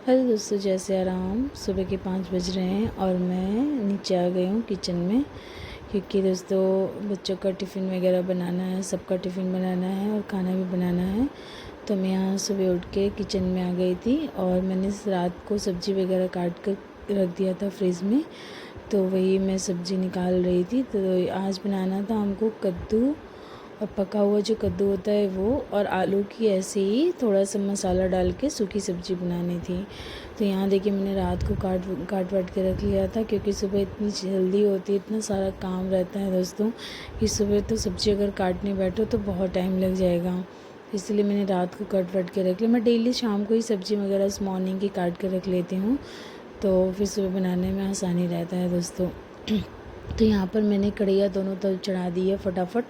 Hello दोस्तों, जैसे आराम सुबह के 5 बज रहे हैं और मैं नीचे आ गई हूँ किचन में, क्योंकि दोस्तों बच्चों का टिफ़िन वगैरह बनाना है, सबका टिफ़िन बनाना है और खाना भी बनाना है। तो मैं यहाँ सुबह उठ के किचन में आ गई थी और मैंने रात को सब्ज़ी वगैरह काट कर रख दिया था फ्रिज में, तो वही मैं सब्ज़ी निकाल रही थी। तो आज बनाना था हमको कद्दू और पका हुआ जो कद्दू होता है वो, और आलू की ऐसे ही थोड़ा सा मसाला डाल के सूखी सब्ज़ी बनानी थी। तो यहाँ देखिए मैंने रात को काट वाट के रख लिया था, क्योंकि सुबह इतनी जल्दी होती है, इतना सारा काम रहता है दोस्तों कि सुबह तो सब्ज़ी अगर काटने बैठो तो बहुत टाइम लग जाएगा। इसलिए मैंने रात को काट वाट के रख लिया। मैं डेली शाम को ही सब्ज़ी वगैरह मॉर्निंग की काट के रख लेती हूँ, तो फिर सुबह बनाने में आसानी रहता है दोस्तों। तो यहाँ पर मैंने कढ़ैया दोनों तरफ चढ़ा दी है फटाफट,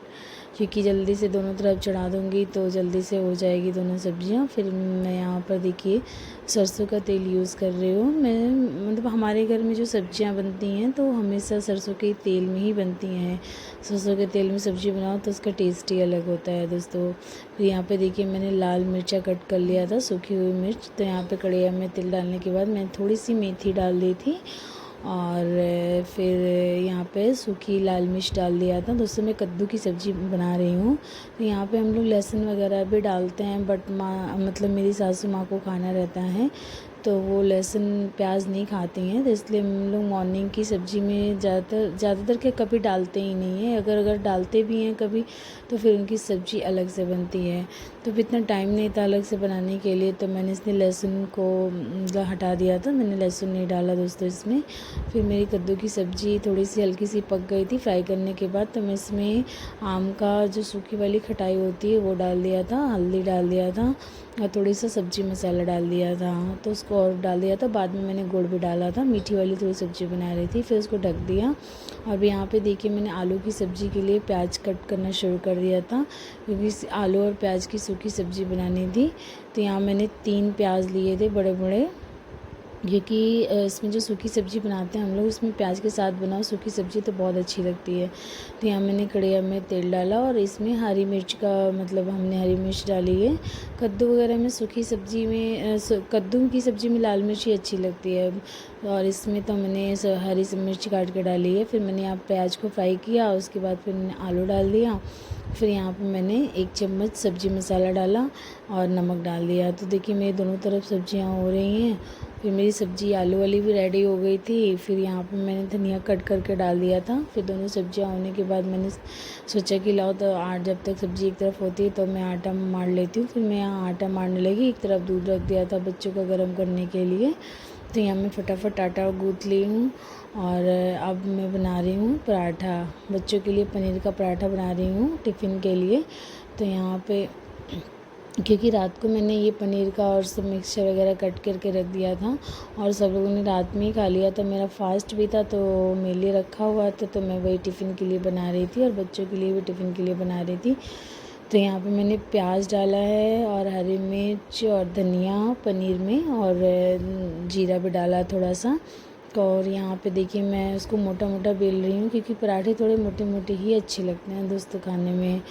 क्योंकि जल्दी से दोनों तरफ चढ़ा दूँगी तो जल्दी से हो जाएगी दोनों सब्जियाँ। फिर मैं यहाँ पर देखिए सरसों का तेल यूज़ कर रही हूँ। मैं मतलब हमारे घर में जो सब्जियाँ बनती हैं तो हमेशा सरसों के तेल में ही बनती हैं। सरसों के तेल में सब्ज़ी बनाओ तो उसका टेस्ट ही अलग होता है दोस्तों। फिर यहाँ पे देखिए मैंने लाल मिर्चा कट कर लिया था, सूखी हुई मिर्च। तो यहाँ पे कढ़ैया में तेल डालने के बाद मैंने थोड़ी सी मेथी डाल दी थी और फिर यहाँ पे सूखी लाल मिर्च डाल दिया था। दोस्तों मैं कद्दू की सब्ज़ी बना रही हूँ, तो यहाँ पे हम लोग लहसुन वगैरह भी डालते हैं, बट माँ मतलब मेरी सासू माँ को खाना रहता है तो वो लहसुन प्याज नहीं खाती हैं, तो इसलिए हम लोग मॉर्निंग की सब्ज़ी में ज़्यादातर के कभी डालते ही नहीं है। अगर डालते भी हैं कभी तो फिर उनकी सब्ज़ी अलग से बनती है। तो फिर इतना टाइम नहीं था अलग से बनाने के लिए, तो मैंने इसने लहसुन को हटा दिया था, मैंने लहसुन नहीं डाला दोस्तों इसमें। फिर मेरी कद्दू की सब्ज़ी थोड़ी सी हल्की सी पक गई थी फ्राई करने के बाद, तो मैं इसमें आम का जो सूखी वाली खटाई होती है वो डाल दिया था, हल्दी डाल दिया था और थोड़ी सा सब्ज़ी मसाला डाल दिया था, तो उसको और डाल दिया था। बाद में मैंने गुड़ भी डाला था, मीठी वाली थोड़ी सब्ज़ी बना रही थी, फिर उसको ढक दिया। अब यहाँ पे देखिए मैंने आलू की सब्ज़ी के लिए प्याज कट करना शुरू कर दिया था, क्योंकि आलू और प्याज की सूखी सब्ज़ी बनानी थी। तो यहाँ मैंने 3 प्याज लिए थे बड़े बड़े, क्योंकि इसमें जो सूखी सब्ज़ी बनाते हैं हम लोग, उसमें प्याज के साथ बनाओ सूखी सब्ज़ी तो बहुत अच्छी लगती है। तो यहाँ मैंने कढ़ैया में तेल डाला और इसमें हरी मिर्च का मतलब हमने हरी मिर्च डाली है। कद्दू वगैरह में सूखी सब्ज़ी में कद्दू की सब्ज़ी में लाल मिर्च ही अच्छी लगती है, और इसमें तो मैंने हरी मिर्च काट के डाली है। फिर मैंने यहाँ प्याज को फ्राई किया, उसके बाद फिर मैंने आलू डाल दिया। फिर यहाँ पे मैंने 1 चम्मच सब्ज़ी मसाला डाला और नमक डाल दिया। तो देखिए मेरी दोनों तरफ सब्जियाँ हो रही हैं। फिर मेरी सब्ज़ी आलू वाली भी रेडी हो गई थी। फिर यहाँ पे मैंने धनिया कट करके डाल दिया था। फिर दोनों सब्जियाँ होने के बाद मैंने सोचा कि लाओ तो जब तक सब्ज़ी एक तरफ होती है तो मैं आटा मार लेती हूँ। फिर मैं यहाँ आटा मारने लगी, एक तरफ दूध रख दिया था बच्चों को गर्म करने के लिए। तो यहाँ मैं फटाफट आटा गूँथ ली हूँ और अब मैं बना रही हूँ पराठा। बच्चों के लिए पनीर का पराठा बना रही हूँ टिफ़िन के लिए। तो यहाँ पे क्योंकि रात को मैंने ये पनीर का और सब मिक्सचर वगैरह कट करके रख दिया था और सब लोगों ने रात में ही खा लिया था। मेरा फास्ट भी था तो मेरे लिए रखा हुआ था, तो मैं वही टिफ़िन के लिए बना रही थी और बच्चों के लिए भी टिफ़िन के लिए बना रही थी। तो यहाँ पे मैंने प्याज डाला है और हरी मिर्च और धनिया पनीर में, और जीरा भी डाला थोड़ा सा। और यहाँ पे देखिए मैं उसको मोटा मोटा बेल रही हूँ, क्योंकि पराठे थोड़े मोटे मोटे ही अच्छे लगते हैं दोस्तों खाने में।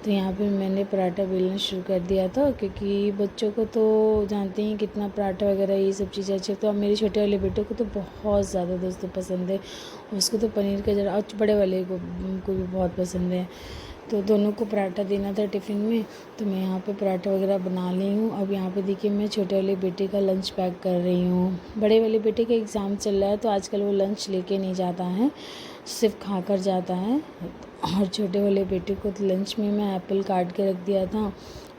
तो यहाँ पे मैंने पराठा बेलना शुरू कर दिया था, क्योंकि बच्चों को तो जानते हैं कितना पराठा वगैरह ये सब चीज़ें अच्छी। तो अब मेरे छोटे वाले बेटे को तो बहुत ज़्यादा दोस्तों पसंद है, उसको तो पनीर का जरा, और बड़े वाले को भी बहुत पसंद है। तो दोनों को पराठा देना था टिफ़िन में, तो मैं यहाँ पे पराठा वगैरह बना ली हूँ। अब यहाँ पे देखिए मैं छोटे वाले बेटे का लंच पैक कर रही हूँ। बड़े वाले बेटे का एग्ज़ाम चल रहा है तो आजकल वो लंच लेके नहीं जाता है, सिर्फ खा कर जाता है। और छोटे वाले बेटे को तो लंच में मैं एप्पल काट के रख दिया था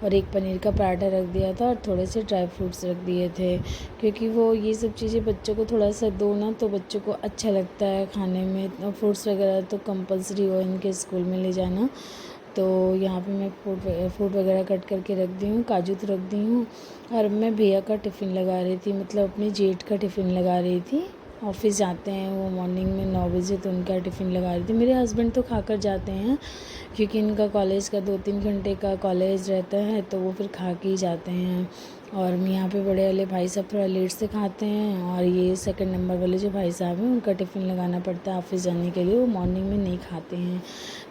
और एक पनीर का पराठा रख दिया था और थोड़े से ड्राई फ्रूट्स रख दिए थे, क्योंकि वो ये सब चीज़ें बच्चों को थोड़ा सा दो ना तो बच्चों को अच्छा लगता है खाने में। और फ्रूट्स वगैरह तो कंपलसरी हो इनके स्कूल में ले जाना। तो यहाँ पे मैं फ्रूट वगैरह कट करके रख दी हूँ, काजू तो रख दी हूँ। और मैं भैया का टिफ़िन लगा रही थी, मतलब अपने जेठ का टिफ़िन लगा रही थी। ऑफिस जाते हैं वो मॉर्निंग में 9 बजे, तो उनका टिफ़िन लगा रही थी। मेरे हस्बैंड तो खाकर जाते हैं, क्योंकि इनका कॉलेज का 2-3 घंटे का कॉलेज रहता है, तो वो फिर खा के ही जाते हैं। और यहाँ पे बड़े वाले भाई साहब थोड़ा लेट से खाते हैं, और ये सेकंड नंबर वाले जो भाई साहब हैं उनका टिफ़िन लगाना पड़ता है ऑफिस जाने के लिए, वो मॉर्निंग में नहीं खाते हैं।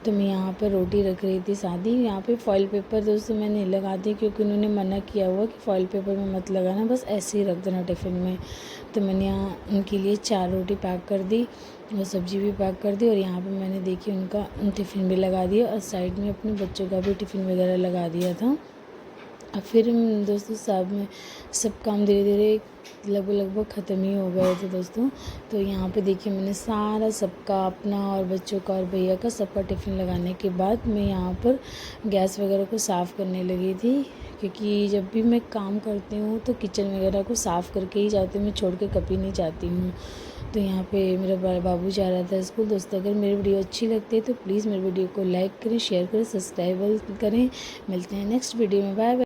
तो मैं यहाँ पे रोटी रख रही थी सादी। यहाँ पे फॉइल पेपर दोस्तों मैं नहीं लगाती, क्योंकि उन्होंने मना किया हुआ कि फॉइल पेपर में मत लगाना, बस ऐसे ही रख देना टिफ़िन में। तो मैंने यहाँ उनके लिए 4 रोटी पैक कर दी और सब्ज़ी भी पैक कर दी, और यहाँ पे मैंने देखी उनका टिफ़िन भी लगा दिया, और साइड में अपने बच्चों का भी टिफ़िन वगैरह लगा दिया था। अब फिर दोस्तों साहब में सब काम धीरे धीरे लगभग ख़त्म ही हो गए थे दोस्तों। तो यहाँ पे देखिए मैंने सारा सबका, अपना और बच्चों का और भैया का, सबका टिफ़िन लगाने के बाद मैं यहाँ पर गैस वगैरह को साफ़ करने लगी थी, क्योंकि जब भी मैं काम करती हूँ तो किचन वगैरह को साफ़ करके ही जाती हूँ, मैं छोड़ के कभी नहीं जाती हूँ। तो यहाँ पे मेरा बाबू जा रहा था स्कूल। दोस्तों अगर मेरी वीडियो अच्छी लगती है तो प्लीज़ मेरी वीडियो को लाइक करें, शेयर करें, सब्सक्राइब करें। मिलते हैं नेक्स्ट वीडियो में। Bye bye.